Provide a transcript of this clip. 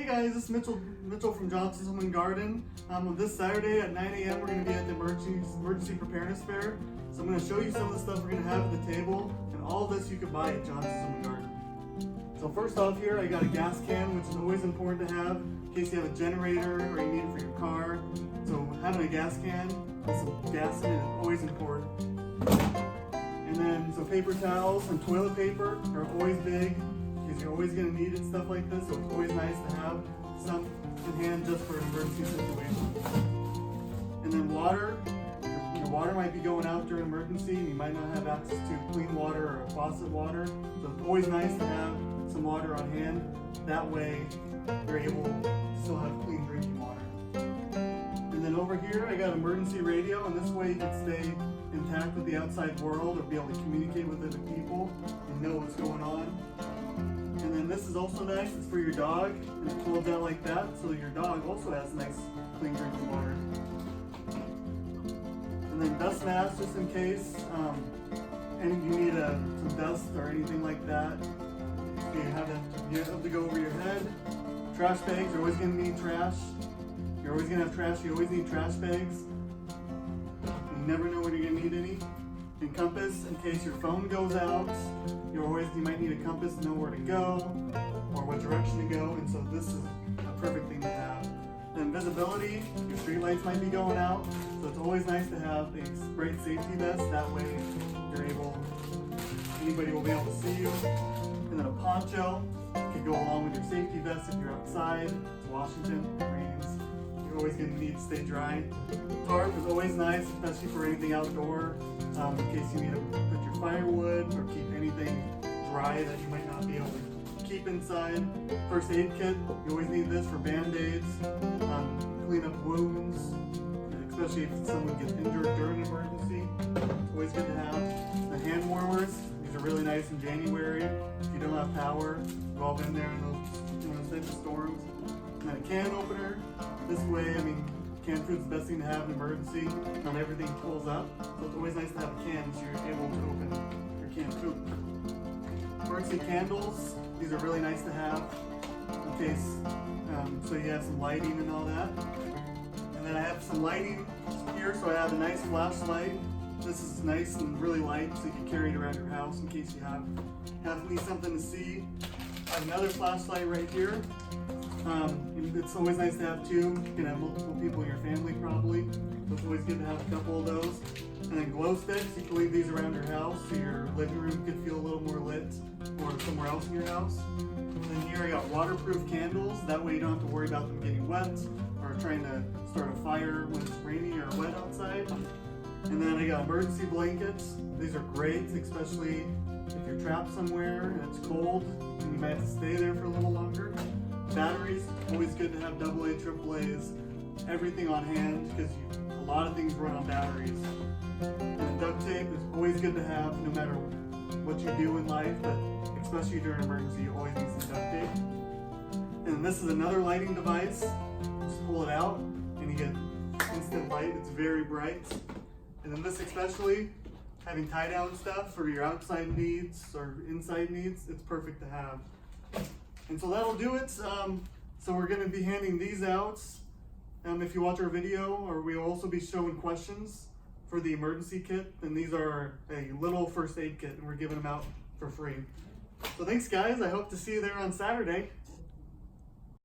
Hey guys, this is Mitchell from Johnson's Home and Garden. This Saturday at 9 a.m. we're going to be at the Emergency Preparedness Fair. So I'm going to show you some of the stuff we're going to have at the table, and all of this you can buy at Johnson's Home and Garden. So first off here, I got a gas can, which is always important to have in case you have a generator or you need it for your car. So having a gas can with some gas in it is always important. And then some paper towels and toilet paper are always big, because you're always going to need it, stuff like this, so it's always nice to have some in hand just for an emergency situation. And then water. Your water might be going out during an emergency and you might not have access to clean water or faucet water, so it's always nice to have some water on hand. That way you're able to still have clean drinking water. And then over here I got emergency radio, and this way you can stay intact with the outside world or be able to communicate with other people and know what's going on. And then this is also nice, it's for your dog, and it folds out like that, so your dog also has nice clean drinking water. And then dust masks, just in case and you need some dust or anything like that. You have to go over your head. Trash bags, you're always going to need trash. You're always going to have trash, you always need trash bags. You never know when you're going to need any. And compass, in case your phone goes out, you might need a compass to know where to go or what direction to go, and so this is a perfect thing to have. Then visibility, your street lights might be going out, so it's always nice to have a bright safety vest. That way anybody will be able to see you. And then a poncho can go along with your safety vest if you're outside. It's Washington, it rains. You're always going to need to stay dry. Tarp is always nice, especially for anything outdoor, in case you need to put your firewood or keep anything dry that you might not be able to keep inside. First aid kit, you always need this for band-aids, clean up wounds, especially if someone gets injured during an emergency. It's always good to have. The hand warmers, these are really nice in January. If you don't have power, we've all been there in those types of storms. And then a can opener. This way, canned food's the best thing to have in an emergency. Not everything pulls up, so it's always nice to have a can so you're able to open your canned food. Emergency candles, these are really nice to have in case, so you have some lighting and all that. And then I have some lighting here, so I have a nice flashlight. This is nice and really light, so you can carry it around your house in case you need something to see. I have another flashlight right here. It's always nice to have two. You can have multiple people in your family probably, so it's always good to have a couple of those. And then Glowsticks, you can leave these around your house so your living room could feel a little more lit, or somewhere else in your house. And then here I got waterproof candles, that way you don't have to worry about them getting wet or trying to start a fire when it's rainy or wet outside. And then I got emergency blankets. These are great, especially if you're trapped somewhere and it's cold and you might have to stay there for a little longer. Batteries, always good to have AA, AAA's, everything on hand, because a lot of things run on batteries. And duct tape is always good to have no matter what you do in life, but especially during an emergency, you always need some duct tape. And this is another lighting device. Just pull it out and you get instant light. It's very bright. And then this, especially having tie down stuff for your outside needs or inside needs, it's perfect to have. And so that'll do it. So we're going to be handing these out if you watch our video, or we'll also be showing questions for the emergency kit. And these are a little first aid kit, and we're giving them out for free. So thanks guys, I hope to see you there on Saturday.